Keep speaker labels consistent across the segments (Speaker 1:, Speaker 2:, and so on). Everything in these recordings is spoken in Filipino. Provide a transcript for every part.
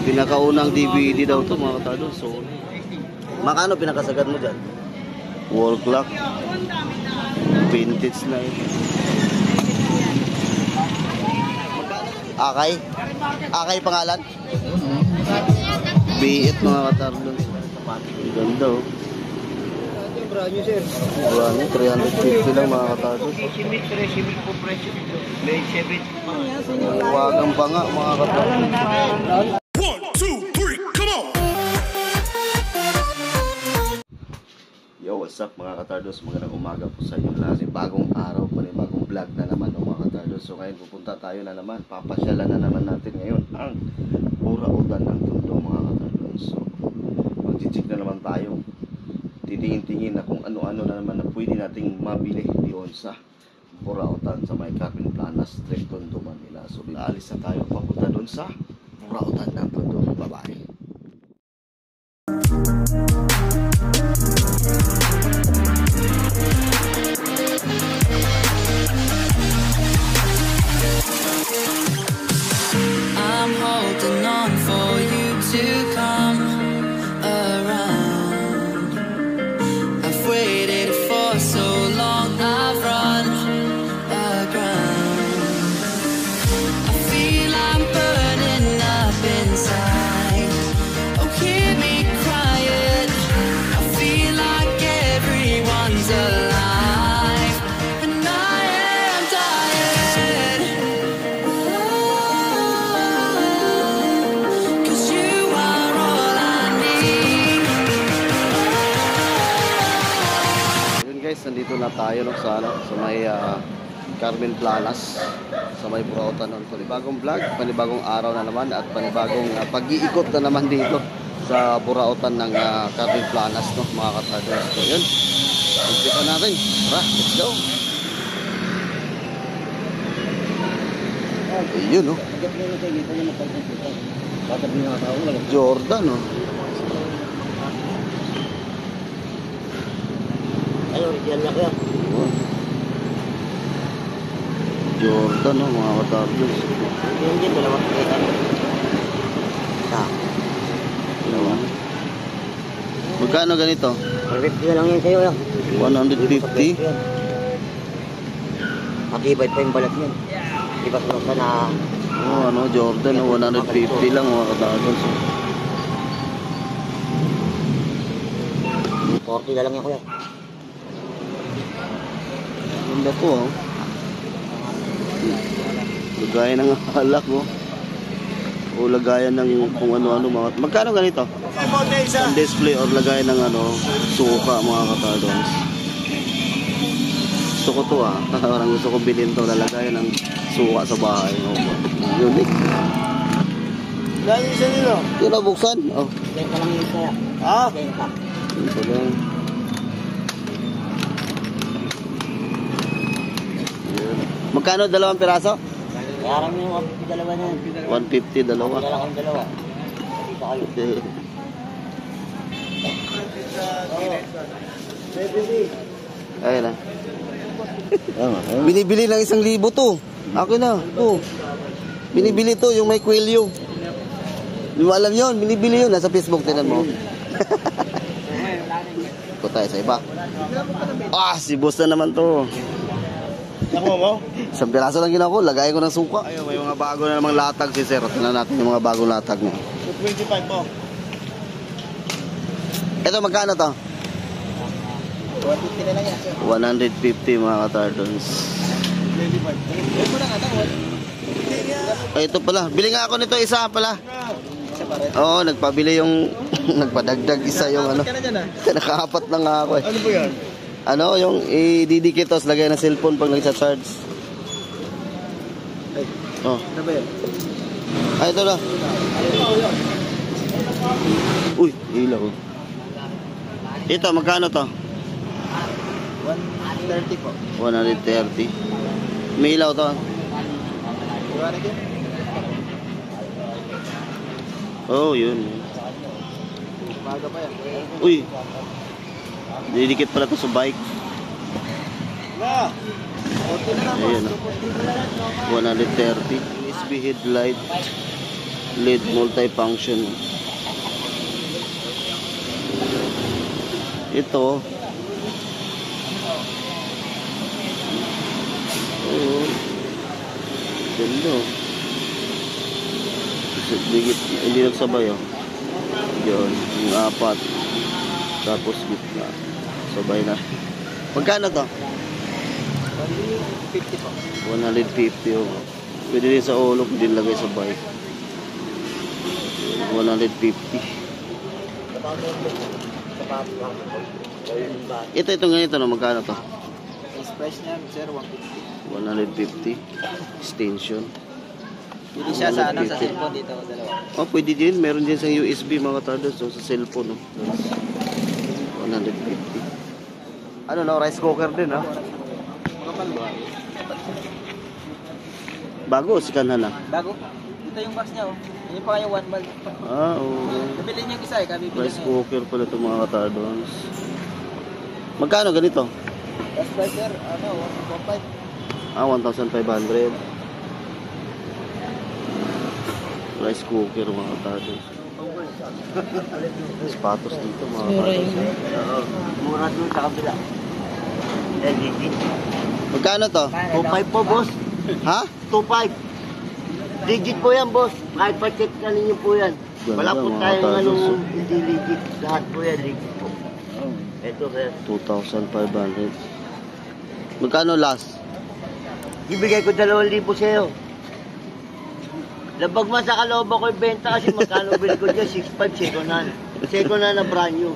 Speaker 1: Pinakaunang DVD daw to mga katado. So, makano pinakasagad mo dyan? Wall clock. Vintage na yun. Akay? Akay pangalan? B8 mga katado. Ganda oh.
Speaker 2: Brand new sir.
Speaker 1: Brand new, 350 lang mga katado. Wagang pa nga mga katado.
Speaker 3: 1, 2, 3, come on!
Speaker 1: Yo, what's up mga katardos? Magandang umaga po sa inyo lahat. Bagong araw pa rin, bagong vlog na naman mga katardos. So ngayon pupunta tayo na naman, papasyalan na naman natin ngayon ang Burautan ng Tondo mga katardos. So mag-check na naman tayo, titingin-tingin na kung ano-ano na naman na pwede nating mabili diyon sa Burautan sa may Carmen Planas Street, Tondo, Manila. So aalis na tayo papunta doon sa Burautan ng Tondo. Bye-bye.
Speaker 4: I'm holding on for you to come around. I've waited for so long, I've run aground. I feel I'm burning up inside. Oh, hear me crying. I feel like everyone's alive, and I am dying.
Speaker 1: Guys, nandito na tayo no, sa may Carmen Planas sa may Burautan ng panibagong vlog, panibagong araw na naman at panibagong pag-iikot na naman dito sa Burautan ng Carmen Planas no, mga katadros. So yun, umpisa natin. Tara, let's go. Ayun no, Jordan no.
Speaker 2: Original na kaya.
Speaker 1: Jordan no, mga katardos.
Speaker 2: Yung din, dalawa.
Speaker 1: Dalawa. Magkano ganito?
Speaker 2: 150 na lang yan sa'yo.
Speaker 1: 150.
Speaker 2: Matibay pa yung balat yan. Di ba kung sana...
Speaker 1: Oh, ano, Jordan no, 150 lang mga katardos.
Speaker 2: 40 na lang yan kuya.
Speaker 1: Ganda po oh. Lagayan ng halak oh. O lagayan ng kung ano-ano mga. Magkano ganito? Ang display or lagayan ng ano, suka mga katardons. Gusto ko to ah. Parang gusto ko bilhin to, lalagayan ng suka sa bahay. Oh, unique.
Speaker 2: Lagi isa nilo.
Speaker 1: Yung nabuksan? Oh.
Speaker 2: Benta lang yun kaya.
Speaker 1: Ah?
Speaker 2: Benta.
Speaker 1: Ito lang. Magkano dalawang piraso?
Speaker 2: Kaya kami yung 150 dalawa na.
Speaker 1: 150 dalawa.
Speaker 2: Kaya lang kami dalawa. Dito kayo.
Speaker 1: Ayun na. Binibili ng 1,000 to. Akin na. To. Binibili to yung may kwelyo. Hindi mo alam yun. Binibili yun. Nasa Facebook tinan mo. Ito tayo sa iba. Ah, si boss na naman to.
Speaker 2: Nakuha mo?
Speaker 1: Isang piraso lang ginawa ko, lagay ko ng suka. Ayun, may mga bago na namang latag si sir. Tingnan natin yung mga bagong latag niya.
Speaker 2: 25 mo.
Speaker 1: Ito, magkano to?
Speaker 2: 150 na lang yan.
Speaker 1: 150 mga katardons.
Speaker 2: 25.
Speaker 1: Ay, ito pala. Bili nga ako nito isa pala. Oo, nagpabili yung nagpadagdag isa yung ano. Nakaapat na nga ako eh.
Speaker 2: Ano po yan?
Speaker 1: Ano, yung ididikit tapos lagay ng cellphone pag nagsa-charge. Oh.
Speaker 2: Ano ba yan?
Speaker 1: Ay, ito na. Uy, ilaw. Ito, magkano to?
Speaker 2: 130 po.
Speaker 1: 130. May ilaw to.
Speaker 2: Iwanan yun?
Speaker 1: Oh, yun.
Speaker 2: Baga pa yan.
Speaker 1: Uy. Didikit pala to sa bike.
Speaker 2: Na! 40 na lang po.
Speaker 1: Ayun. 130. USB headlight. LED multi-function. Ito. Oh. Ganda. Digit, hindi nagsabay oh. Yun, yung apat. Tapos gitna. Sabay na. Magkano to?
Speaker 2: 50 po.
Speaker 1: 150 oh. Pwede din sa ulo, pwede din lagay sa bike. 150. Itong ganito no, magkano to?
Speaker 2: Base price niya, sir, 150.
Speaker 1: 150. Extension.
Speaker 2: Pili siya sa ano, sa cellphone dito, dalawa.
Speaker 1: Oh, pwede din. Meron din sa USB mga katardos. So, sa cellphone no. 150. Ano no, rice cooker din ha?
Speaker 2: Kapal ba?
Speaker 1: Bago, sikanhan na.
Speaker 2: Bago. Dito yung box niya, oh. Yun pa kayo 1 month.
Speaker 1: Ah, oo.
Speaker 2: Nabili niyo yung isa, kabibili
Speaker 1: Rice
Speaker 2: niyo.
Speaker 1: cooker pala itong mga katardos. Magkano ganito?
Speaker 2: Base price, sir, ano, 1.5.
Speaker 1: Ah, 1,500. Rice cooker mga katardos. Sapatos dito mga katardos.
Speaker 2: Mura doon sa kabila. LG.
Speaker 1: Magkano to?
Speaker 2: 2.5 po, boss.
Speaker 1: Ha?
Speaker 2: 2.5. Legit po yan, boss. Kahit pa-check na ninyo po yan. Wala po
Speaker 1: Ganda, mga
Speaker 2: tayong
Speaker 1: katardos,
Speaker 2: anong
Speaker 1: oh.
Speaker 2: hindi legit. Lahat po yan, legit po. Ito, sir.
Speaker 1: 2,500. Magkano last?
Speaker 2: Ibigay ko 2,000 sa'yo. Labag man sa kalooban ko yung benta kasi magkano bili ko dyan, 6.5 second hand. Second hand na brand new.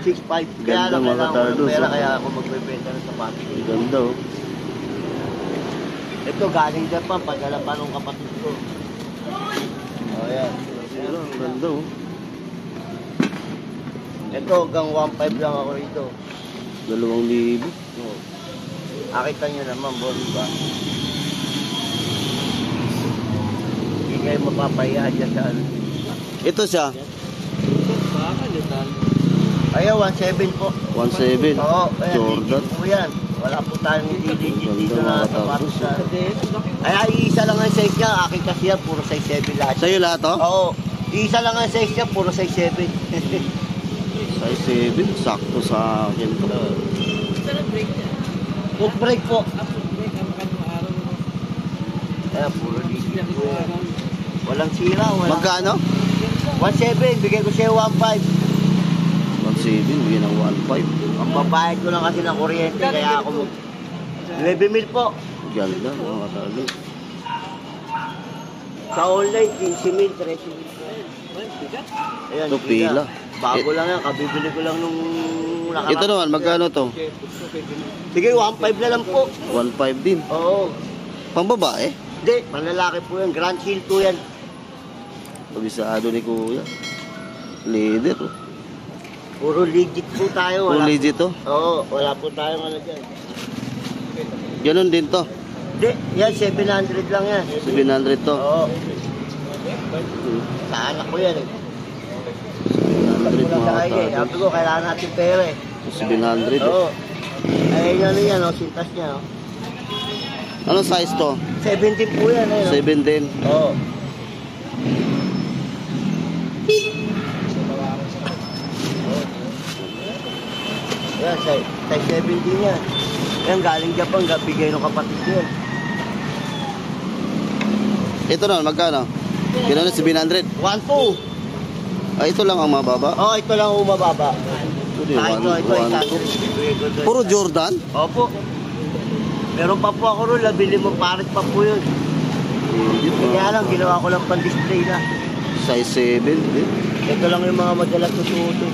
Speaker 2: 6.5. Kaya
Speaker 1: Ganda,
Speaker 2: lang
Speaker 1: mga
Speaker 2: kailangan ko ng
Speaker 1: katardos,
Speaker 2: pera
Speaker 1: oh.
Speaker 2: kaya ako magbebenta ng sapatos.
Speaker 1: Ganda oh.
Speaker 2: Ito galing Japan, padala pa nung kapatid ko. Oh, yan.
Speaker 1: Pero ang ganda oh.
Speaker 2: Ito hanggang 1.5 lang ako rito.
Speaker 1: 2,000.
Speaker 2: Oh. Akita nyo naman, boss, ba? Hindi kayo mapapahiya dyan sa ano.
Speaker 1: Ito siya.
Speaker 2: Ayaw, 1.7 po.
Speaker 1: 1,700.
Speaker 2: Oo, kaya
Speaker 1: Jordan.
Speaker 2: legit po yan. Wala po tayong legit dito
Speaker 1: Ganda,
Speaker 2: na
Speaker 1: mga
Speaker 2: sapatos
Speaker 1: tapos.
Speaker 2: na. Kaya iisa lang ang size niya. Akin kasi yan, puro size 7 lahat.
Speaker 1: Sa'yo lahat oh?
Speaker 2: Oo, iisa lang ang size niya, puro size 7.
Speaker 1: Size 7. Sakto sa akin to.
Speaker 2: Foot brake po. Kaya puro legit po yan. Walang sira, walang...
Speaker 1: Magkano?
Speaker 2: 1.7, bigay ko siya 1.5.
Speaker 1: 1,700. Bigyan ng 1,500.
Speaker 2: Ang babayad ko lang kasi ng kuryente, kaya ako 9,000 po.
Speaker 1: Ganda mga katardos.
Speaker 2: Sa online, 15,000, 13,000. Ayan,
Speaker 1: Ito pila.
Speaker 2: Bago lang yan, kabibili ko lang nung nakaraan.
Speaker 1: Ito naman, magkano to?
Speaker 2: Sige, 1.5 na lang po.
Speaker 1: 1,500 din.
Speaker 2: Oo.
Speaker 1: Pang babae?
Speaker 2: Hindi, panlalaki po yan. Grand Seal po yan.
Speaker 1: Pabisado ni Kuya. Leader. Oh.
Speaker 2: Puro legit po tayo.
Speaker 1: Full
Speaker 2: Wala,
Speaker 1: legit to.
Speaker 2: oo, wala po tayong ano dyan.
Speaker 1: Ganon din to.
Speaker 2: Hindi, yan, 700 lang yan.
Speaker 1: 700 to.
Speaker 2: Oo. Sa anak ko yan eh.
Speaker 1: 700
Speaker 2: Wala sa
Speaker 1: mga
Speaker 2: kanya eh. Sabi
Speaker 1: katardos.
Speaker 2: ko, kailangan natin pera eh.
Speaker 1: 700 oh.
Speaker 2: Oo. Ayun ano yan, oh, sintas niya. Oh.
Speaker 1: Anong size to?
Speaker 2: 17 po yan eh.
Speaker 1: 7 din.
Speaker 2: Oo. Yan, size 17 yan. Yan, galing Japan, bigay ng kapatid ko yan.
Speaker 1: Ito na, magkano? Gano'n na 700.
Speaker 2: 1.2.
Speaker 1: Ah, ito lang ang mababa.
Speaker 2: Oh, ito lang umababa.
Speaker 1: Ito din,
Speaker 2: Ah, ito,
Speaker 1: 1, 2. Puro Jordan?
Speaker 2: Opo. Meron pa po ako ron, labili mo pares pa po yun. Kaya lang, ginawa ko lang pan-display na.
Speaker 1: Size 7 din.
Speaker 2: Ito lang yung mga madalas tututo.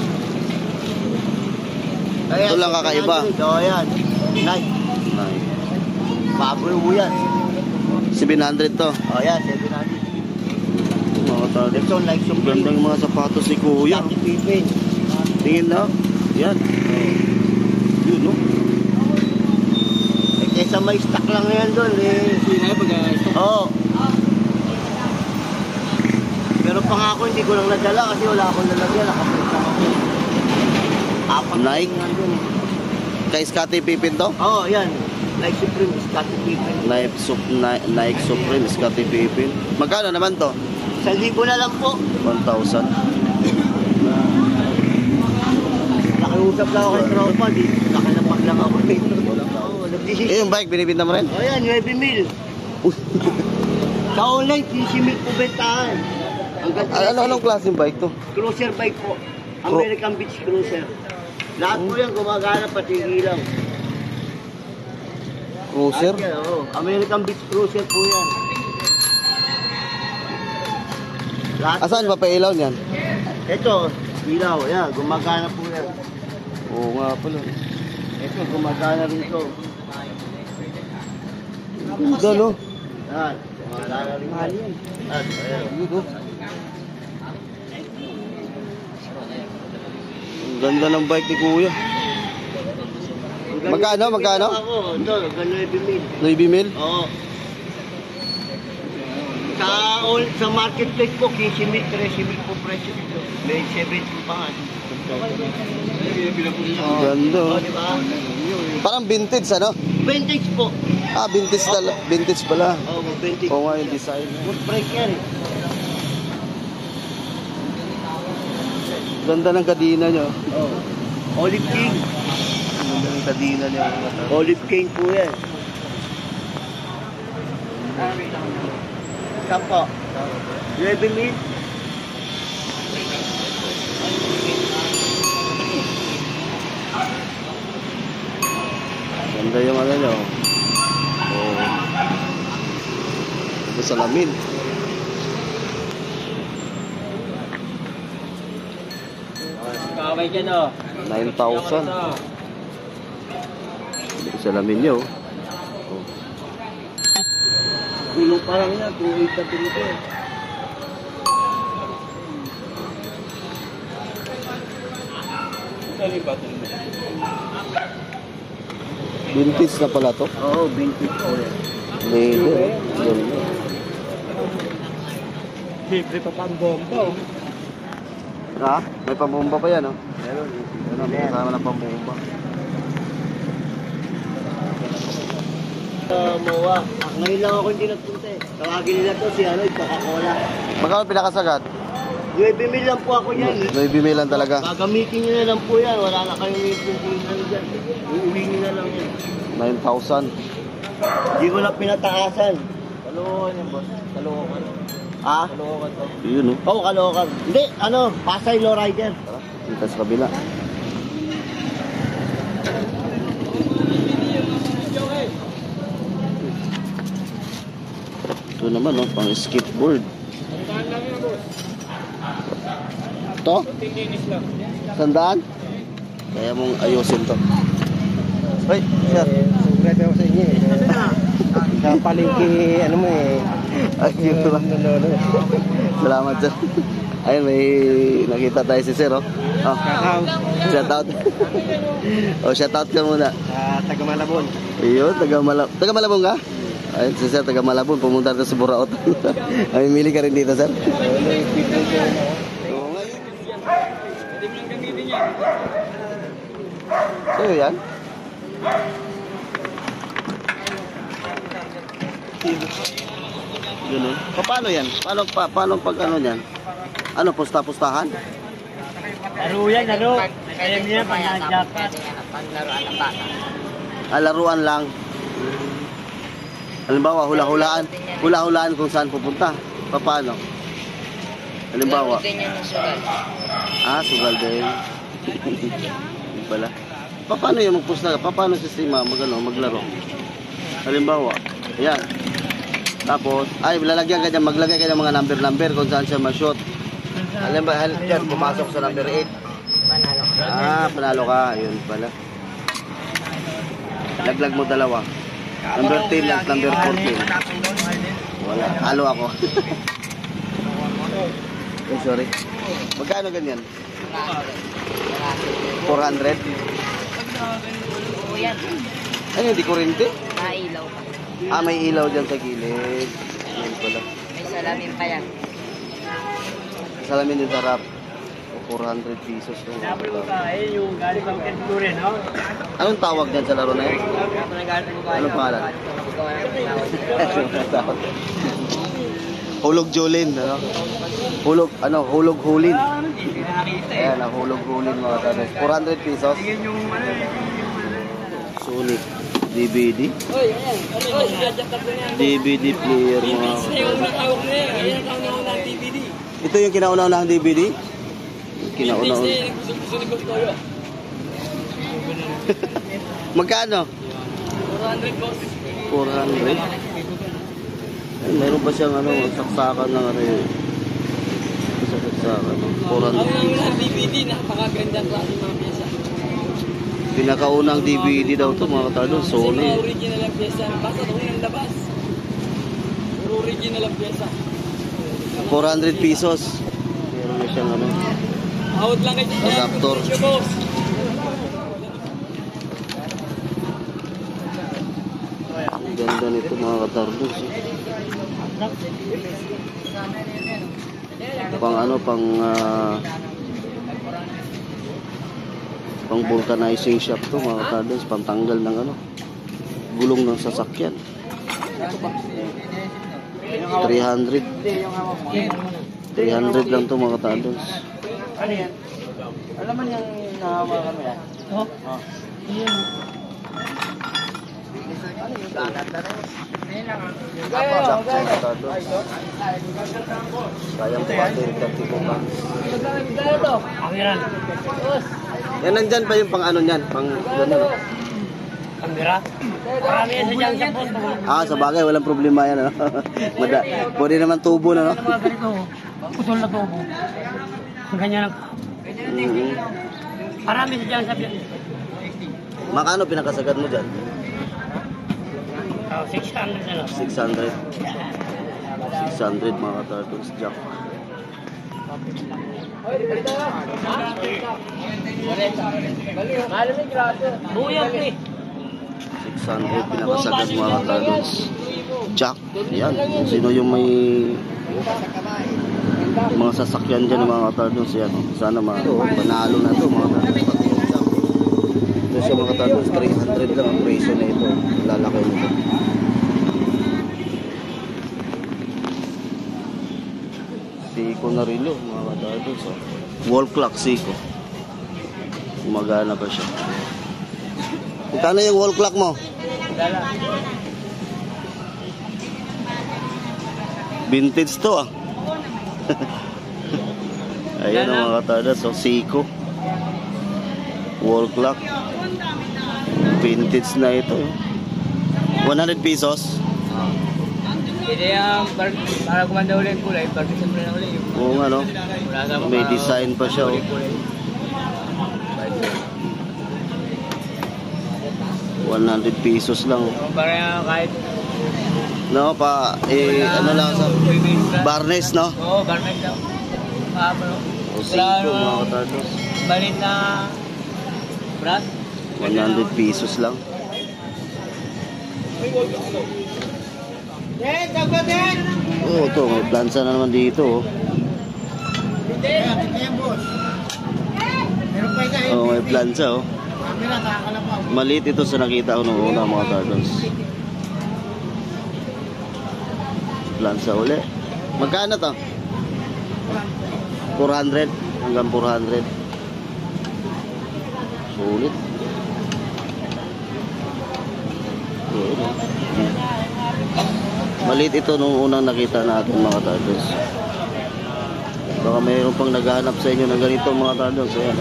Speaker 1: Ito lang kakaiba.
Speaker 2: Oo, yan. Nike. Baboy po yan.
Speaker 1: 700 to.
Speaker 2: Oo, yan, 700.
Speaker 1: Mga katardos.
Speaker 2: Ito, Nike Supreme.
Speaker 1: Gandang mga sapatos ni Kuya.
Speaker 2: Pati Pipin.
Speaker 1: Tingin na. Yan. Yun no.
Speaker 2: Eh, kesa may stock lang yan doon eh. Oo. Pero pa nga ako, hindi ko lang nadala kasi wala akong lalagyan. Nakaprint lang ako. Apat na
Speaker 1: Nike?
Speaker 2: lang nandun.
Speaker 1: Kay Scottie Pippen to?
Speaker 2: Oo, yan. Nike Supreme, Pati Pipin.
Speaker 1: Nike Supreme, Scottie Pippen. Magkano naman to?
Speaker 2: 1,000 na lang po.
Speaker 1: 1,000.
Speaker 2: Nakiusap lang ako kay tropa, di. Nakalapag lang ako dito. Oo, nag-desisyon.
Speaker 1: Eh, yung bike, binibinta mo rin?
Speaker 2: O yan, 9,000. Sa online, 15,000 po bentahan.
Speaker 1: Anong klaseng bike to?
Speaker 2: Cruiser bike po. American Beach Cruiser. Lahat po yan gumagana, pati ilaw.
Speaker 1: Cruiser?
Speaker 2: Lahat yan, oo. American Beach Cruiser po yan. Lahat
Speaker 1: Asan pa pailaw niyan?
Speaker 2: ito, ilaw, yan, gumagana po yan.
Speaker 1: Oo nga pala.
Speaker 2: Ito, gumagana rin ito.
Speaker 1: Ganda, no?
Speaker 2: Yan, gumagana rin yan. At, ayan.
Speaker 1: Ang ganda ng bike ni Kuya. Magkano? Magkano?
Speaker 2: Ako, ito, gano'n 9,000.
Speaker 1: 9,000?
Speaker 2: Oo. Sa marketplace po, 15,000, 13,000 po presyo dito. May 17 pa nga.
Speaker 1: Ang ganda,
Speaker 2: Oo,
Speaker 1: oh.
Speaker 2: di ba?
Speaker 1: Parang vintage, ano?
Speaker 2: Vintage po.
Speaker 1: Ah, vintage pala. Vintage pala.
Speaker 2: Oo, vintage.
Speaker 1: Oo nga yung design.
Speaker 2: Good break yan eh.
Speaker 1: Ganda ng kadina nyo.
Speaker 2: Oo. Olive King.
Speaker 1: Ganda ng kadina nyo.
Speaker 2: Olive King po yan. Saan po? 11,000.
Speaker 1: Ganda yung ano nyo. Oo. Ito salamin.
Speaker 2: Kaway dyan o.
Speaker 1: 9,000. Ito salamin nyo.
Speaker 2: Gulong pa lang yan, 2,800 na pinito eh.
Speaker 1: Vintage na pala to.
Speaker 2: Oo, vintage po yan.
Speaker 1: Leather. Ganda.
Speaker 2: Siyempre pa pang bomba oh.
Speaker 1: Ha? May pambomba pa yan, oh.
Speaker 2: Meron.
Speaker 1: Ano, may kasama ng pambomba.
Speaker 2: Mawa. Ngayon lang ako hindi nagpunta eh. Tawagin nila to si ano, Coca-Cola.
Speaker 1: Magkano pinakasagat?
Speaker 2: 9,000 lang po ako yan eh.
Speaker 1: 9,000 lang talaga.
Speaker 2: Gagamitin nyo na lang po yan. Wala na kayong ipupuntan dyan. Uuwi nyo na lang yan.
Speaker 1: 9,000.
Speaker 2: Hindi ko na pinataasan. Kalokohan yan, boss. Kalokohan. Ah? Kalokohan to.
Speaker 1: Yun, oh.
Speaker 2: Oo, kalokohan. Hindi, ano, Pasay Lowrider.
Speaker 1: Dito sa kabila. Ito naman, oh, pang skateboard. Ito? Sandaan? Kaya mong ayusin to. Ay, sir.
Speaker 2: Sugret ako sa inyo eh. Sa palengke, ano mo eh.
Speaker 1: Ayun lang. Salamat, sir. Ayun, may nakita tayo si sir, oh. Oh, shout out. Oh, shout out ka muna.
Speaker 2: Sa taga Malabon.
Speaker 1: Ayun, taga Malabon ka? Ayun, si sir, taga Malabon. Pumunta rin sa Buraot. Ay, mili ka rin dito, sir. So, yan. Ganun. Paano yan? Paano pag ano yan? Ano, pusta-pustahan?
Speaker 2: Laro yan, laro. Kaya niya pag nag-jacket.
Speaker 1: Laruan lang. Halimbawa, hula-hulaan. Hula-hulaan kung saan pupunta. Paano? Halimbawa. Sugal din. Yun pala. Paano yung magpusta? Paano sistema maglaro? Halimbawa, ayan. Tapos, lalagyan ka dyan, maglagay ka ng mga number kung saan siya ma-shoot. Halimbawa, dyan, pumasok sa number 8. Panalo ka. Yun pala. Laglag mo dalawa. Number 10 at number 14. Wala. Halo ako. Sorry. Magkano ganyan? 400? Ano, hindi kurente?
Speaker 5: Mailaw pa.
Speaker 1: May ilaw dyan sa gilid. Yan pala.
Speaker 5: May salamin pa yan.
Speaker 1: Salamin din sa harap. 400 pesos.
Speaker 2: Yung galing ng Kenturin, no?
Speaker 1: Anong tawag dyan sa laro na yun? Anong pangalan? Hulog Jolin, ano? Hulog hulin. Ayan, ang hulog hulin mga kados. 400 pesos. Sulit. DVD. DVD player mga Ito yung kinauna-unahang DVD? Kinauna-unahang. Magkano? 400. Ay, meron pa siyang saksakan ng saksakan. 400.
Speaker 2: DVD, napakaganda klase mga pyesa.
Speaker 1: Pinakaunang DVD daw to mga katardos. Sony.
Speaker 2: Original ang pyesa. Basta ito yung labas. Original ang pyesa.
Speaker 1: 400 pesos. Meron na siyang
Speaker 2: Out lang kayo dyan.
Speaker 1: adapter. Ang ganda nito mga katardos. Pang vulcanizing shop to mga katardos. Pantanggal ng gulong ng sasakyan. 300 lang to mga katardos.
Speaker 2: Ano yan? Alam mo yung nahawakan mo yan? Oo.
Speaker 1: Sayang pa ito yung tipo pa.
Speaker 2: Kamera.
Speaker 1: Yan nandyan pa yung pang niyan, pang gano'n.
Speaker 2: Kamera? Marami yan sa dyan sa post.
Speaker 1: Sa bagay, walang problema yan. Pwede naman tubo na.
Speaker 2: Mga ganito, putol na tubo. Ganyan lang. Marami sa dyan sa
Speaker 1: Makano pinakasagad mo dyan?
Speaker 2: 600 na lang.
Speaker 1: 600 mga katardos jack.
Speaker 2: Buyag eh.
Speaker 1: 600 pinakasagad mga katardos jack. Yan, kung sino yung may mga sasakyan dyan mga katardos. Yan, sana panalo na to mga katardos. Ito siya mga katardos, 300 lang ang presyo na ito. Lalaki nito. Seiko na rin yun mga katardos. Wall clock Seiko. Gumagana pa siya. Magkano yung wall clock mo? Vintage to Ayan ang mga katardos. Seiko wall clock. Vintage na ito. 100 pesos.
Speaker 2: Hindi yung para kumanda ulit yung kulay, para siyempre na ulit yung
Speaker 1: Oo nga no. May design pa siya. 100 pesos lang.
Speaker 2: Para kahit
Speaker 1: No, lang sa Barnes, no?
Speaker 2: oo, garment daw.
Speaker 1: Seiko mga katardos.
Speaker 2: Balit na brass.
Speaker 1: 100 pesos lang. Ito, may plansa na naman dito. May plansa. Maliit ito sa nakita ko nung una mga katardos. Plansa uli. Magkano to? 400 hanggang 400. Sulit. Maliit ito nung unang nakita natin mga katardos. Baka mayroon pang naghahanap sa inyo ng ganito mga katardos. Ayan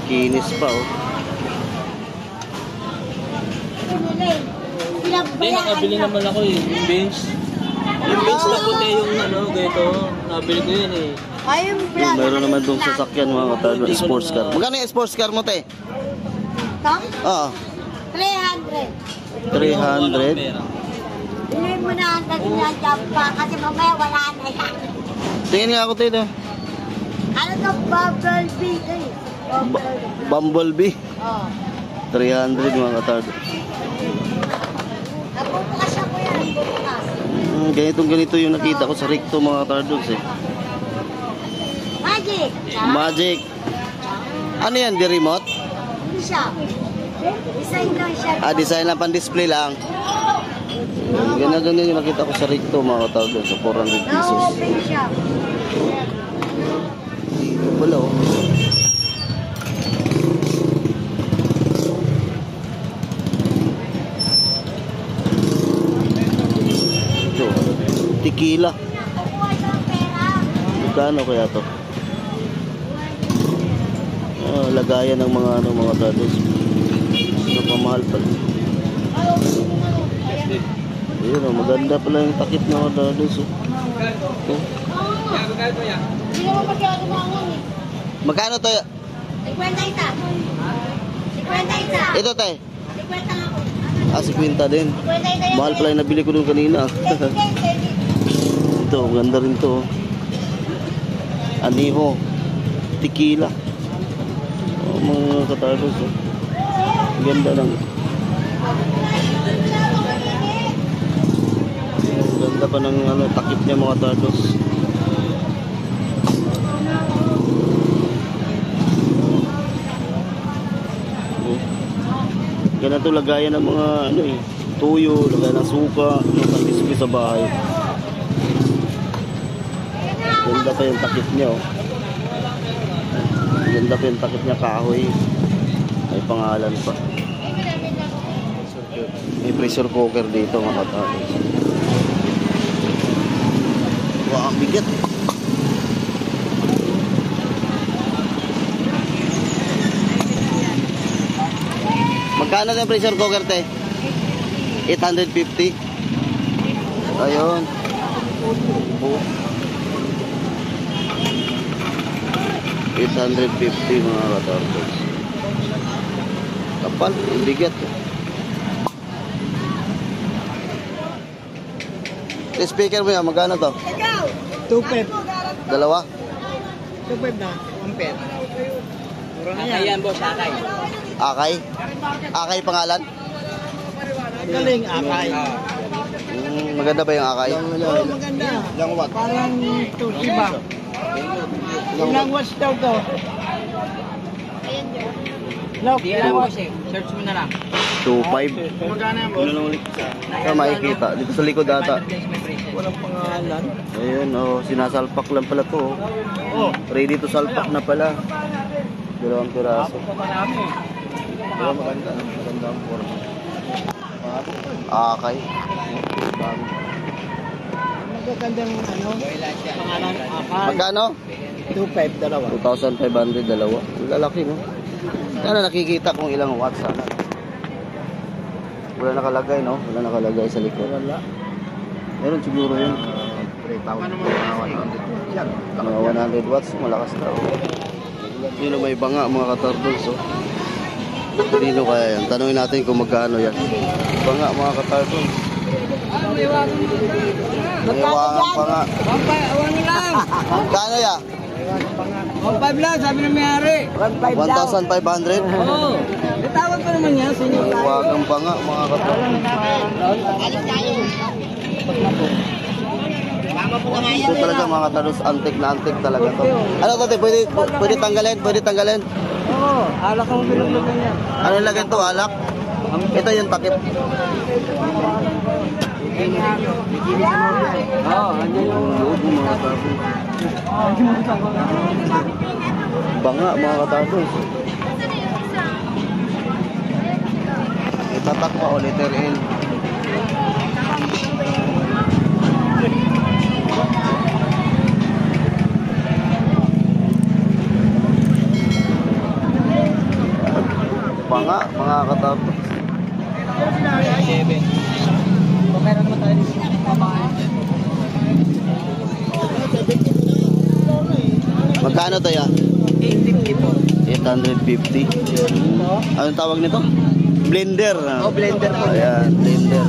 Speaker 1: Kinis pa
Speaker 2: Hindi, nakabili naman ako yung bench. Yung bench na puti yung ganito. Nabili ko yun
Speaker 1: Yung mayroon naman doon sa sakyan mga katardos. Sports car. Magkano yung sports car mo te? Oo.
Speaker 6: 300.
Speaker 1: 300.
Speaker 6: Bilhin mo na ang dagdag pa kasi mamaya wala na yan.
Speaker 1: Tingin nga ako tayo.
Speaker 6: Ano to? Bumblebee.
Speaker 1: Bumblebee.
Speaker 6: Oh.
Speaker 1: 300 mga katardos.
Speaker 6: Napupukas ako yan. Napupukas.
Speaker 1: Ganito yung nakita ko sa Ricto mga katardos
Speaker 6: Magic.
Speaker 1: Magic. Ano yan? Di remote?
Speaker 6: Hindi siya. Design lang siya.
Speaker 1: Design lang, pan-display lang. Ganyan yung nakita ko sa Ricto, mga katawag. So, 400 pesos.
Speaker 6: Na-open siya.
Speaker 1: Dito pala, oh. Ito, tequila. Magkano kaya to? Lagayan ng mga mga tados. Napamahal pala. Ayun, maganda pala yung takip ng mga tados. Magkano to?
Speaker 6: 50 isa. 50 isa.
Speaker 1: Ito tayo.
Speaker 6: 50 nga po.
Speaker 1: 50 din.
Speaker 6: 50 isa yan.
Speaker 1: Mahal pala yung nabili ko doon kanina. Ito, ganda rin to. Aniho. Tequila. Mga katados. Ganda lang. Ganda pa ng takip niya mga tados. Ganito lagayan ng mga tuyo, lagayan ng suka, ng pang-display sa bahay. Ganda pa yung takip niya, oh. Ganda pa yung takip niya, kahoy. May pangalan pa. May pressure cooker dito, mga katados. Wow, ang bigat. Magkano na yung pressure cooker, te? 850. Ayun. Oh. 850 mga katardos. Kapal, ang bigat. Yung speaker mo yan, magkano to?
Speaker 2: 2.5.
Speaker 1: Dalawa?
Speaker 2: 2.5 na. Ampere. Mura na yan.
Speaker 5: Ayan, boss, akay.
Speaker 1: Akay? Akay pangalan?
Speaker 2: Galing, akay.
Speaker 1: Maganda ba yung akay?
Speaker 2: Oo, maganda.
Speaker 1: Ilang watt?
Speaker 2: Parang 2, diba? Ilang watts daw to? Lock.
Speaker 5: Di alam, boss eh. Search mo na lang.
Speaker 1: 2.5.
Speaker 2: Magkano yan, boss?
Speaker 1: Ito makikita. Dito sa likod ata.
Speaker 2: Walang pangalan.
Speaker 1: Ayun, oh, sinasalpak lang pala to.
Speaker 2: Oh.
Speaker 1: Ready to salpak na pala. 2 piraso. Pero maganda. Maganda ang forma. Akay.
Speaker 2: Magagandang pangalan, akay.
Speaker 1: Magkano?
Speaker 2: 2.5, dalawa.
Speaker 1: 2,500 dalawa. Lalaki, no? Sana nakikita kung ilang watts sana. Wala nakalagay, no? Wala nakalagay sa likod.
Speaker 2: Wala.
Speaker 1: Meron siguro yun.
Speaker 2: 3,000.
Speaker 1: Mga 100 watts, malakas na. Oh. Sino may banga, mga katardos, oh. Sino kaya yan? Tanungin natin kung magkano yan. Banga, mga katardos. May iwangan banga.
Speaker 5: 1 lang.
Speaker 1: Kano yan?
Speaker 5: 1.5 lang, sabi ng may-ari.
Speaker 1: 1,500?
Speaker 5: Oo. Itawag pa naman yan, sinyo.
Speaker 1: May iwangan banga, mga katardos. Ito talaga mga katardos, antik na antik talaga to. Ano to, pwede tanggalin? Pwede tanggalin?
Speaker 5: Oo, alak ang pinaglagan yan.
Speaker 1: Ano lagyan to, alak? Ito yung takip.
Speaker 5: Oo, andyan yung...
Speaker 1: Banga, mga katardos. Itatak pa o letter L. Banga, mga katardos.
Speaker 5: Meron naman tayo dito.
Speaker 1: Magkano to ya?
Speaker 5: 850 po.
Speaker 1: 850. Anong tawag nito? Blender.
Speaker 5: Oh, blender po.
Speaker 1: Ayan, blender.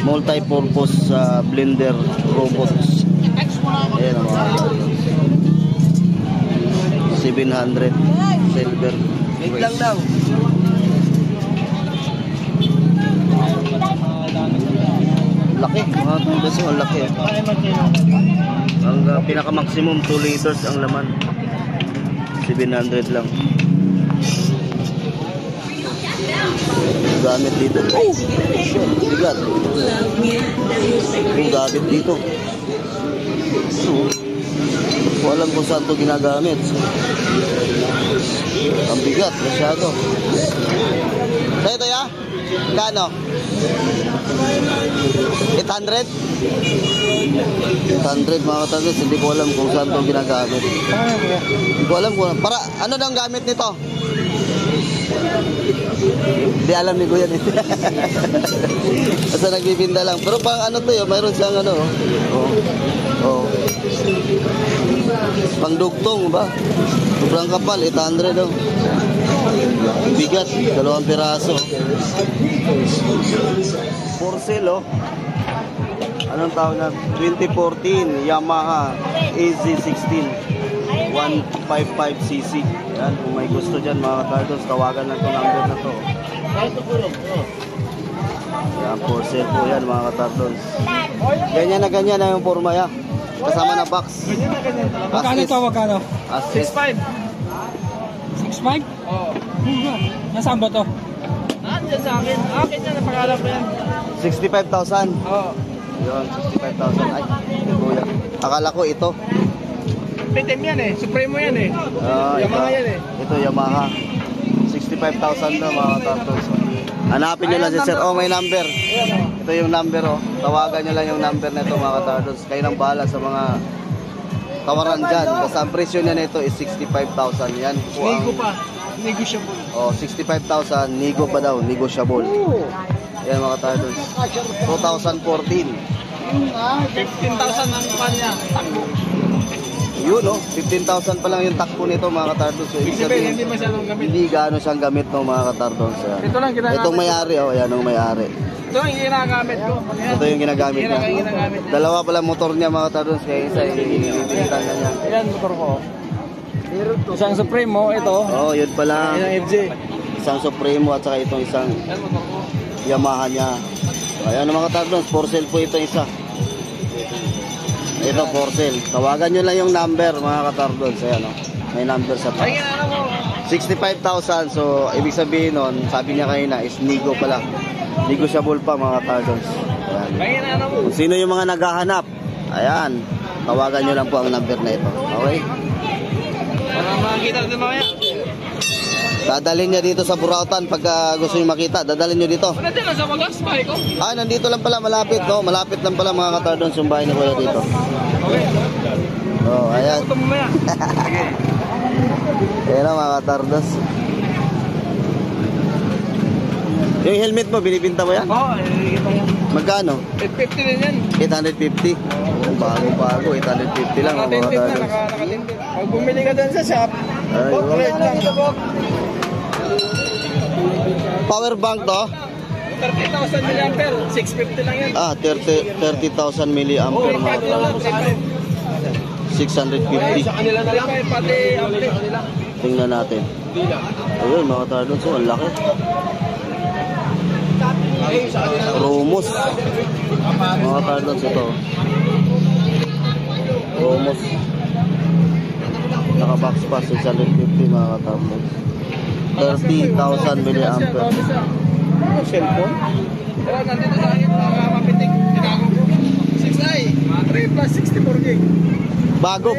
Speaker 1: Multi-purpose blender robots. Ayan ang mga 700 silver.
Speaker 5: Wait lang daw.
Speaker 1: Laki, mga tugas mo, laki. Ang pinaka-maximum 2 liters ang laman. 700 lang. Gamit dito. Oh! Shit, bigat. Yung gamit dito. Alam kung saan ito ginagamit. Ang bigat, masyado. Sa'yo ito ya? Kano? 800? 800 mga katagos. Hindi ko alam kung saan ito ginagamit. Hindi ko alam kung para ano daw ang gamit nito? Hindi alam ni Kuya nito. Basta nagbibinda lang. Pero pang ano to yun, mayroon siyang ano. Oh. Pang dugtong ba? Sobrang kapal, 800 daw. Bigat, 2 piraso. For sale oh. Anong tawag na? 2014 Yamaha AZ16 155cc. Yan, kung may gusto dyan mga katardos, tawagan lang itong number na to. Yan, for sale po yan mga katardos. Ganyan na yung forma ya. Kasama na box.
Speaker 5: Magkano ito? Magkano?
Speaker 1: 6.5.
Speaker 5: 6.5? Oo. Nasaan ba to?
Speaker 2: Nandiyan sa akin. Akin yan, napangalan ko yan.
Speaker 1: 65,000.
Speaker 2: Oo.
Speaker 1: Yun, 65,000. Ay, kuya. Akala ko ito.
Speaker 2: Pitim yan eh. Supremo yan eh. Yamaha yan eh.
Speaker 1: Ito Yamaha. 65,000 na mga tartals. Hanapin nyo lang si sir. Oh, may number. Ito yung number oh. Tawagan nyo lang yung number na ito mga tartals. Kayo nang bahala sa mga tawaran dyan. Basta ang presyo niya nito is 65,000. Yan po ang...
Speaker 2: Nigo pa. Negotiable.
Speaker 1: Oh, 65,000. Nigo pa daw. Negotiable. Yan mga tartals. 2014.
Speaker 2: 15,000 ang kanya.
Speaker 1: Yun no, 15,000 pa lang yung takbo nito mga katardos. So,
Speaker 2: Hindi masyadong gamit.
Speaker 1: hindi gaano siyang gamit no mga katardos.
Speaker 2: Ito lang ginagamit.
Speaker 1: Itong may-ari oh, ayan ang may-ari.
Speaker 2: Ito yung ginagamit ko.
Speaker 1: Ito yung ginagamit niya.
Speaker 2: Ginagamit.
Speaker 1: Dalawa pala motor niya mga katardos, kaya isa ibibintan na niya.
Speaker 2: Ayan motor ko. Isang Supremo, ito.
Speaker 1: Oh, yun pala.
Speaker 2: Isang FJ.
Speaker 1: Isang Supremo at saka itong isang
Speaker 2: Ayan motor ko.
Speaker 1: Yamaha niya. Ayan mga katardos, for sale po ito isa. Ito for sale. Tawagan nyo lang yung number mga katardos. Ayan o. May number sa
Speaker 2: Ay,
Speaker 1: taas.
Speaker 2: ano mo?
Speaker 1: 65,000. So, ibig sabihin nun, sabi niya kanina, is Nigo pala. Negotiable pa mga katardos. Ayan.
Speaker 2: Ay, ano mo?
Speaker 1: Kung sino yung mga naghahanap, ayan, tawagan nyo lang po ang number na ito. Okay?
Speaker 2: Para makakita natin mamaya.
Speaker 1: Dadalhin niya dito sa Burautan pagka gusto nyo makita. Dadalhin nyo dito.
Speaker 2: Ano din lang sa wagas, bahay ko?
Speaker 1: Ah, nandito lang pala, malapit. No? Malapit lang pala mga katardos yung bahay ni Kuya dito.
Speaker 2: Okay.
Speaker 1: Oh, ayan.
Speaker 2: Ito mamaya. Sige.
Speaker 1: Ayan na mga katardos. Yung helmet mo, binibinta mo yan?
Speaker 2: Oo, ito yan.
Speaker 1: Magkano?
Speaker 2: 850 din yan.
Speaker 1: 850? Oh, bago-bago, 850 lang mga
Speaker 2: Nakatinted na,
Speaker 1: katardos.
Speaker 2: nakatinted. Pag bumili ka dun sa shop,
Speaker 1: Ay, oh.
Speaker 2: rate lang.
Speaker 1: Power bank to?
Speaker 2: 30,000 mAh, 650 lang yan.
Speaker 1: Ah, 30,000 milliampere mga katardos. 650.
Speaker 2: Sa kanila na lang. Pati ampli.
Speaker 1: Tingnan natin. Ayun mga katardos, oh, ang laki. Romos. Mga katardos ito. Romos. Naka-box pa 650 mga katardos. 30,000 milliampere.
Speaker 2: Cellphone? Pero nandito sa akin, mga mapitik. Tinago ko. 6i. 3 plus 64 gig.
Speaker 1: Bago.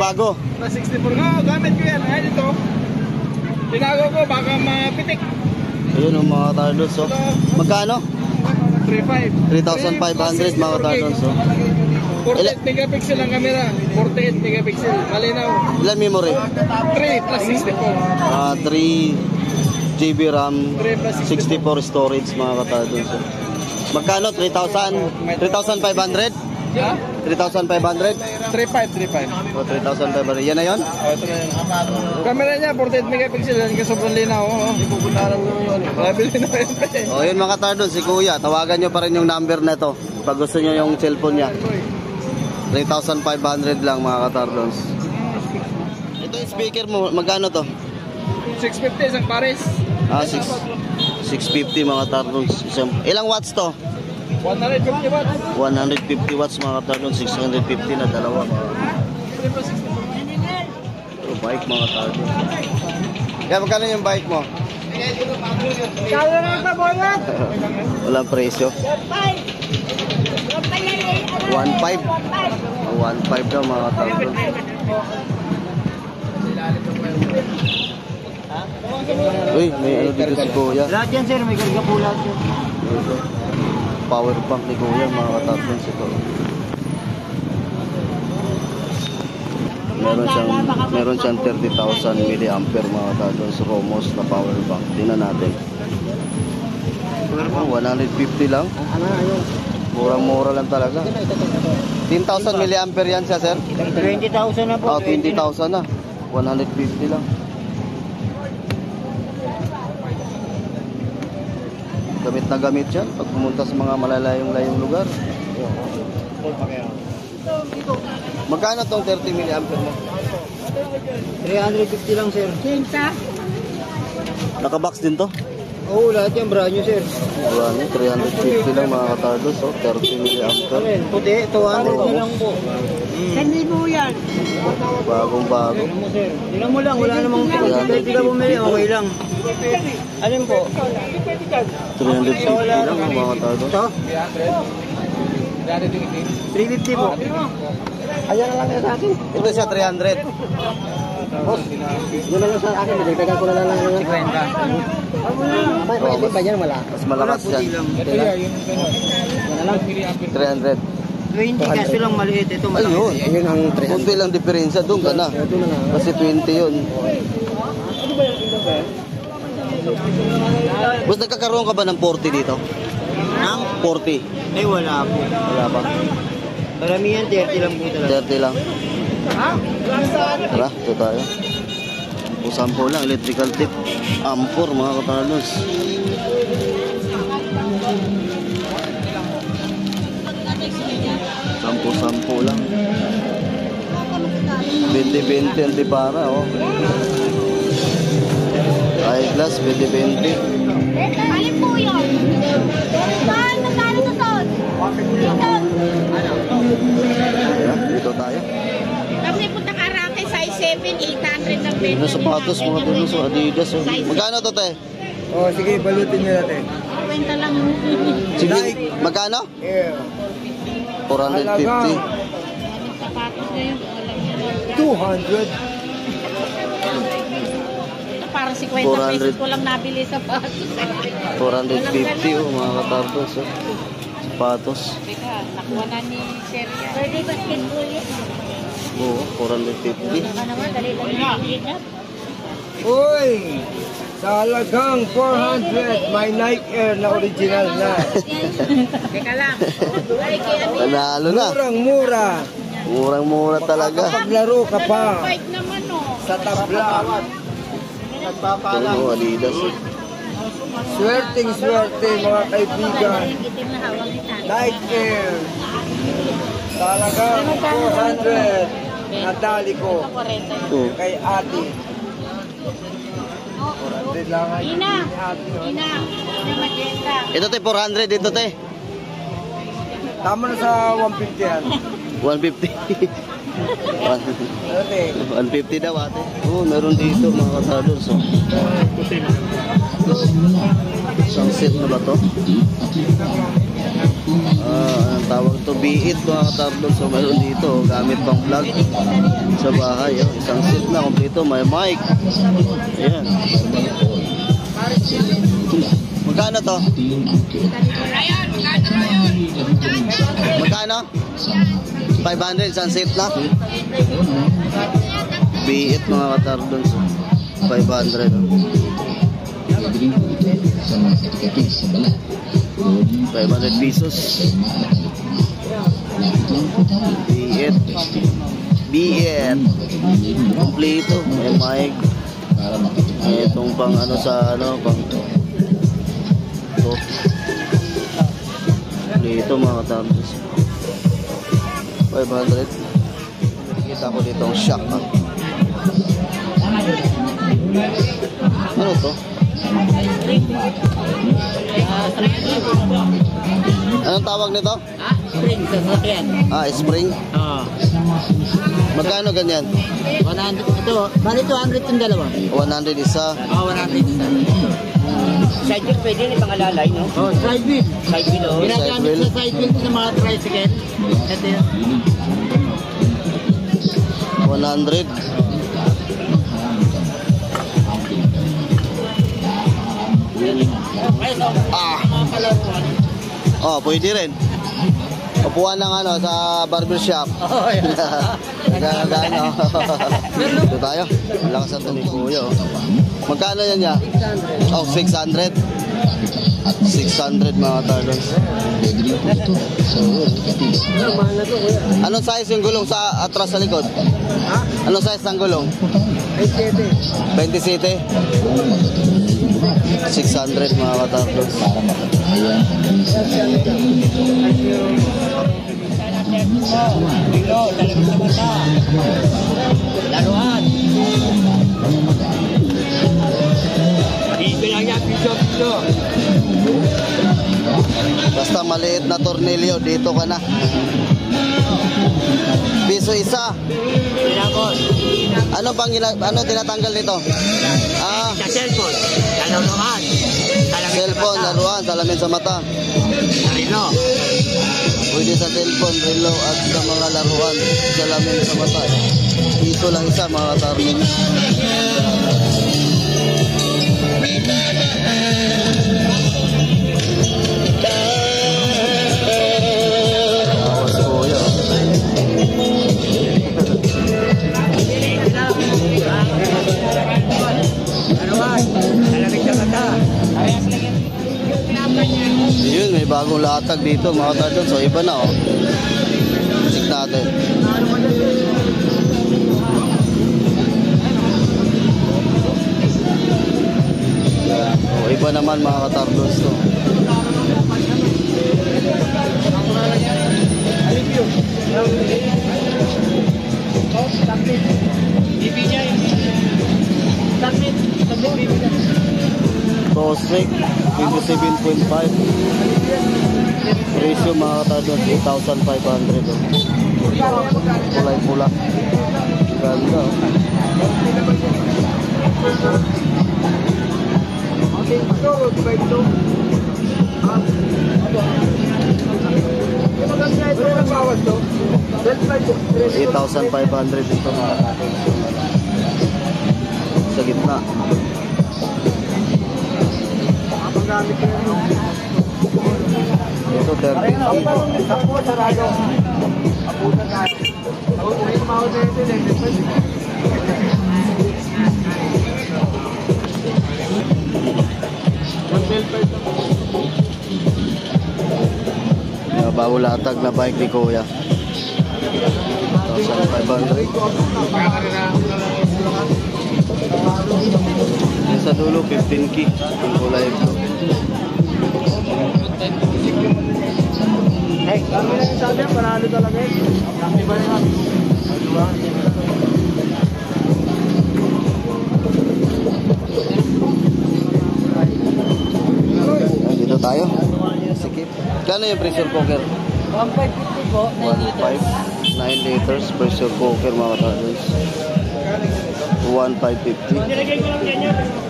Speaker 2: Plus 64. Oo, gamit ko yan. Ayan ito. Tinago ko, baka mapitik.
Speaker 1: Ayun ang mga katardos. Oh. Magkano?
Speaker 2: 3.5.
Speaker 1: 3,500 mga katardos. Oh.
Speaker 2: 48 megapixel ang camera. 48 megapixel. Malinaw.
Speaker 1: Ilan memory?
Speaker 2: 3 plus 64.
Speaker 1: 3 GB RAM,
Speaker 2: 3 plus
Speaker 1: 64 storage mga katardos. Oh. Magkano? 3,000? 3,500?
Speaker 2: Ha?
Speaker 1: 3,500?
Speaker 2: 3.5.
Speaker 1: O 3,500. Yan na yun?
Speaker 2: Oh, ito na yun. Camera niya, 48 megapixel. Yan ka sobrang linaw. Oh. Ipupuntahan mo yun. Marabili na yun.
Speaker 1: O yun mga katardos, si Kuya. Tawagan nyo pa rin yung number na to. Pag gusto nyo yung cellphone niya. 3,500 lang mga katardos. Ito yung speaker mo. Magkano to?
Speaker 2: 650 isang pares.
Speaker 1: 650 mga katardos. Ilang watts to?
Speaker 2: 150 watts.
Speaker 1: 150 watts mga katardos. 650 na dalawa. Ito bike mga katardos. Kaya magkano yung bike mo? Walang presyo. 1.5. 1.5 daw mga katardos. Uy, may ano dito si Kuya.
Speaker 2: Lahat yan sir, may karga po lahat yan.
Speaker 1: Ito. Power bank ni Kuya, mga katardos ito. Meron siyang 30,000 mAh mga katardos. Romos na power bank. Tingnan natin. 150 lang. Murang-mura lang talaga. 10,000 mAh yan siya, sir?
Speaker 2: 20,000 na po.
Speaker 1: Oh, 20,000 na. 150 lang. Gamit na gamit yan pag pumunta sa mga malalayong-layong lugar. Magkano tong 30 mAh mo?
Speaker 2: 350 lang sir.
Speaker 1: Naka-box din to?
Speaker 2: Oo, lahat yan brand new sir.
Speaker 1: Brand new, 350 lang mga katardos. So, 30 mAh.
Speaker 2: Puti, 200 lang po.
Speaker 6: Hindi mo yan.
Speaker 1: Bagong-bago.
Speaker 2: Tingnan mo lang, wala namang hindi ka bumili, okay lang. Alin po?
Speaker 1: 350 lang mga katardos.
Speaker 2: Ito? 350 po. Ayan na lang yan sa akin.
Speaker 1: Ito siya 300.
Speaker 2: Boss, yun na lang sa akin. Dagdagan ko na lang ng 50. May ba yan wala?
Speaker 1: Mas malakas yan.
Speaker 2: Yan na lang.
Speaker 1: 300.
Speaker 2: 20 kaso lang maliit. Ito malaki.
Speaker 1: Ayun.
Speaker 2: Ayun ang 300.
Speaker 1: Kunti lang diferensya doon ka na.
Speaker 2: Ito na lang.
Speaker 1: Kasi 20 yun. Bus, nagkakaroon ka ba ng 40 dito?
Speaker 2: Ang
Speaker 1: 40?
Speaker 2: Ay wala po.
Speaker 1: Wala ba?
Speaker 2: Karamihan 30 lang po talaga.
Speaker 1: 30 lang. Tara, ito tayo. Sampo lang, electrical tip. Ampor mga katardos. Sampo lang. 20-20 ang tipara, oh. Eyeglass, 20-20.
Speaker 6: Alin po yun? Saan? Magkano sa son?
Speaker 1: Ayan, dito tayo.
Speaker 6: Kasi punta ka Arake, size 7, 800 ang bento.
Speaker 1: Ano sapatos mga tulos, oh, Adidas, oh. Magkano to, te?
Speaker 2: Oh, sige, balutin nyo natin.
Speaker 6: Kwenta lang.
Speaker 1: Sige, magkano?
Speaker 2: Yeah.
Speaker 1: 450.
Speaker 6: Sapatos na yun.
Speaker 2: 200.
Speaker 6: Parang 50
Speaker 1: 400.
Speaker 6: pesos ko lang nabili sapatos.
Speaker 1: 450, oh, mga katardos, oh. Sapatos.
Speaker 6: Teka, nakuha na ni Seria. Pwede basketball yan.
Speaker 1: Oo, 450.
Speaker 6: Baka naman, dali lang yung
Speaker 2: Uy! Sa halagang 400, may Nike Air na original na.
Speaker 6: Teka lang. Ay, kaya ano yan?
Speaker 1: Panalo na.
Speaker 2: Murang-mura.
Speaker 1: Murang-mura talaga.
Speaker 2: Paglaro ka pa
Speaker 6: White naman, oh.
Speaker 2: sa tabla.
Speaker 1: Ito, oh, Adidas. Oh.
Speaker 2: Swerting-swerte mga kaibigan.
Speaker 6: Itim na hawak ni Tati.
Speaker 2: Nike Air. Sa halagang 400. Nadali ko
Speaker 6: 40.
Speaker 1: Oh.
Speaker 2: kay ate. 400 lang ang
Speaker 6: Ina!
Speaker 2: ni ate. No?
Speaker 6: Ina! Ina magenta.
Speaker 1: Ito, te, 400. Ito, te.
Speaker 2: Tama na sa 150 yan.
Speaker 1: 150.
Speaker 2: Ate.
Speaker 1: 150 daw, ate. Oo, meron dito, mga katardos. Oh. Isang set na ba to? Anong tawag to? Be It, mga katardos. So, meron dito. Gamit pang vlog sa bahay. Oh. Isang set na, kompleto. May mic. Ayan. Magkano to? Magkano? 500, isang set na. Be It, mga katardons. 500. 500 pesos. Be It. Be It. Kompleto. May mic. Itong pang ano sa ano, pang ito. Dito mga katardons. 500. Nakikita ko dito ang shock. Ha? Ano to? Anong tawag nito?
Speaker 6: Spring sa sasakyan.
Speaker 1: Spring?
Speaker 6: Oo.
Speaker 1: Magkano ganyan?
Speaker 6: 100. Ito, bali 200 yung dalawa.
Speaker 1: 100 isa.
Speaker 6: Oo, 100 isa.
Speaker 2: Side wheel pwede rin mga lalay, no?
Speaker 7: Oh, side wheel.
Speaker 2: Side wheel, oh.
Speaker 7: Ginagamit sa side wheel ng mga tricycle. Ito yun.
Speaker 1: 100. Oh, pwede rin. Upuan ng ano sa barbershop.
Speaker 7: Oh, yan.
Speaker 1: Gano. Dito tayo. Lakas ang ni Kuya. Oh. Magkano yan niya? Oh, 600. 600 mga talons. Anong size yung gulong sa atras sa likod? Anong size ng gulong? 27. 600 mga katarlos.
Speaker 2: Laruan. Ibig lang yan, piso.
Speaker 1: Basta maliit na tornilyo, dito ka na. Piso isa. Ano bang tinatanggal nito?
Speaker 2: Sa cellphone, laruan.
Speaker 1: Cellphone, laruan, salamin sa mata.
Speaker 2: Relo.
Speaker 1: Pwede sa cellphone, relo at sa mga laruan, salamin sa mata. Dito lang isa mga katarlos. Yun, may bagong latag dito mga katarlos. So iba na oh. Check natin. Oh, iba naman mga katarlos to. Tosek 27.5. Presyo mga katarlos 8,500 oh. Kulay pula. Ganda oh. $8,500 ito mga sa gitna. Ito 30. Bago latag na bike ni Kuya. 1,500. Yung sa dulo 15K ang kulay blue.
Speaker 7: Hey, kami lang sabi, panalo talaga eh. Kami ba naman?
Speaker 1: Dito tayo. Sikip. Kano yung pressure cooker?
Speaker 7: 1,550 po,
Speaker 1: 1.5, 9 liters pressure cooker mga katarlos. 1,550.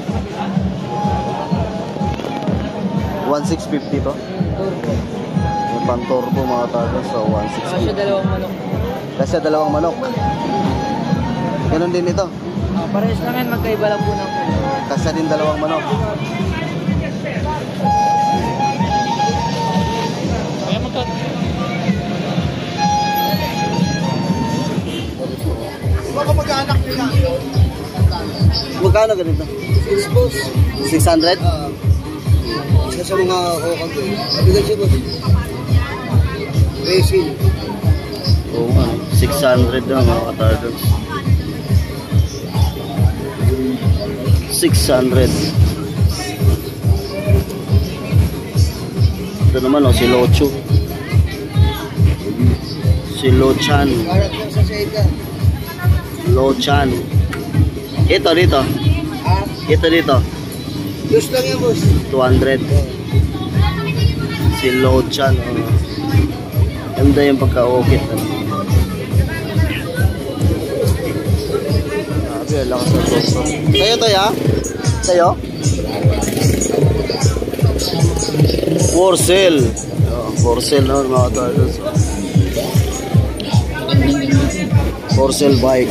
Speaker 1: 1,650 to. Yung pan-turbo mga katarlos. So 1,650.
Speaker 7: dalawang manok.
Speaker 1: Kasi dalawang manok. Ganon din ito.
Speaker 7: Parehas lang yan, magkaiba lang po ng
Speaker 1: Kasi din dalawang manok. Magkano ganito? 600?
Speaker 7: sa mga kokang ko. Mabigal siya boss. Resin.
Speaker 1: Oo nga, 600 na mga katardos. 600. Ito naman oh, si Locho. Si Lochan.
Speaker 7: Parang yung sa Sega.
Speaker 1: Lochan. Ito dito.
Speaker 7: Ha?
Speaker 1: Ito dito.
Speaker 7: Just lang yan boss.
Speaker 1: 200. Si Lochan. Oh. Ganda yung pagka-okit. Grabe, lakas na to. Sa'yo to ya? Sa'yo? For sale. For sale na mga katardos. For sale bike.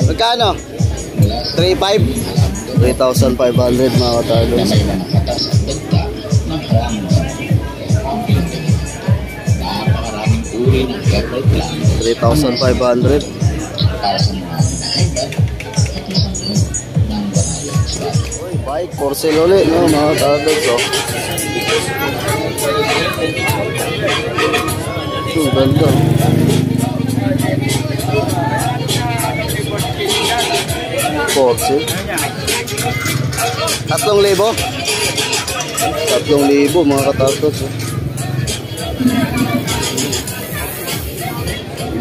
Speaker 1: Magkano? 3,500? 3,500 mga katardos. 3,500. Bike for sale ulit, no, mga katardos. Ang ganda. For sale. 3,000. 3,000 mga katardos.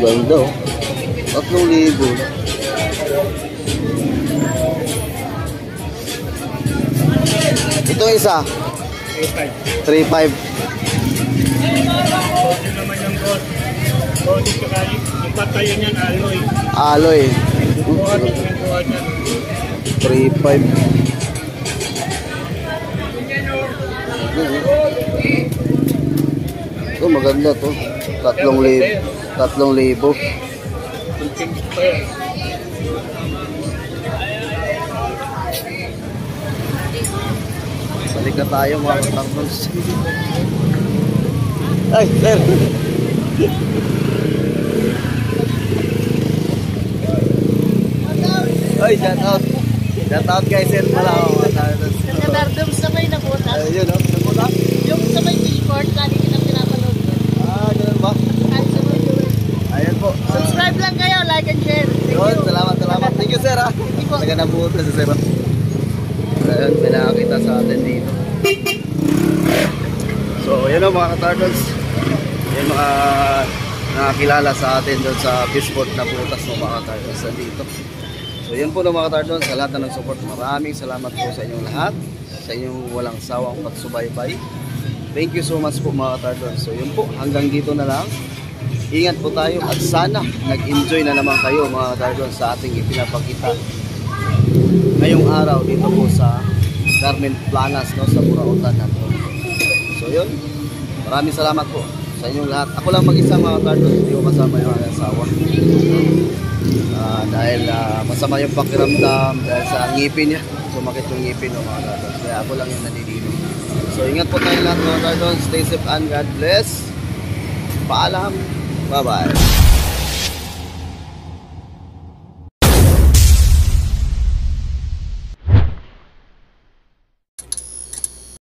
Speaker 1: Ganda, oh. 3,000. Ito isa. 3,500. Alloy. 3,500. Ito maganda to. 3,000. 3,000. Balik na tayo mga katardos. Ay, sir. Ay, shout out. Shout out kay sir pala mga katardos.
Speaker 6: Nagdardom sa may nabutas.
Speaker 1: Ayun, no? Nabutas?
Speaker 6: Yung sa may Discord, lagi kitang pinapanood.
Speaker 1: Ah, ganun ba?
Speaker 6: Kahit sa mga viewers.
Speaker 1: Ayan po.
Speaker 6: Subscribe lang kayo, like and share. Thank
Speaker 1: Yun,
Speaker 6: you.
Speaker 1: salamat. Thank you, sir, ha? Talaga nabutas si sir. Ayun, pinakakita sa atin dito. So, yun o mga katardos. Yung mga nakakilala sa atin doon sa fishport na butas ng mga katardos dito. So, yun po mga katardos. Sa lahat na nag-support, maraming salamat po sa inyong lahat. Sa inyong walang sawang pagsubaybay. Thank you so much po mga katardos. So, yun po. Hanggang dito na lang. Ingat po tayo at sana nag-enjoy na naman kayo mga katardos sa ating ipinapakita ngayong araw dito po sa Carmen Planas, no, sa Burautan na po. So yun, maraming salamat po sa inyong lahat. Ako lang mag-isa mga katardos, hindi ko kasama yung aking asawa. Dahil masama yung pakiramdam dahil sa ngipin niya. Sumakit yung ngipin ng mga katardos. Kaya ako lang yung nanilino. So ingat po tayo lahat mga katardos. Stay safe and God bless. Paalam. Bye-bye.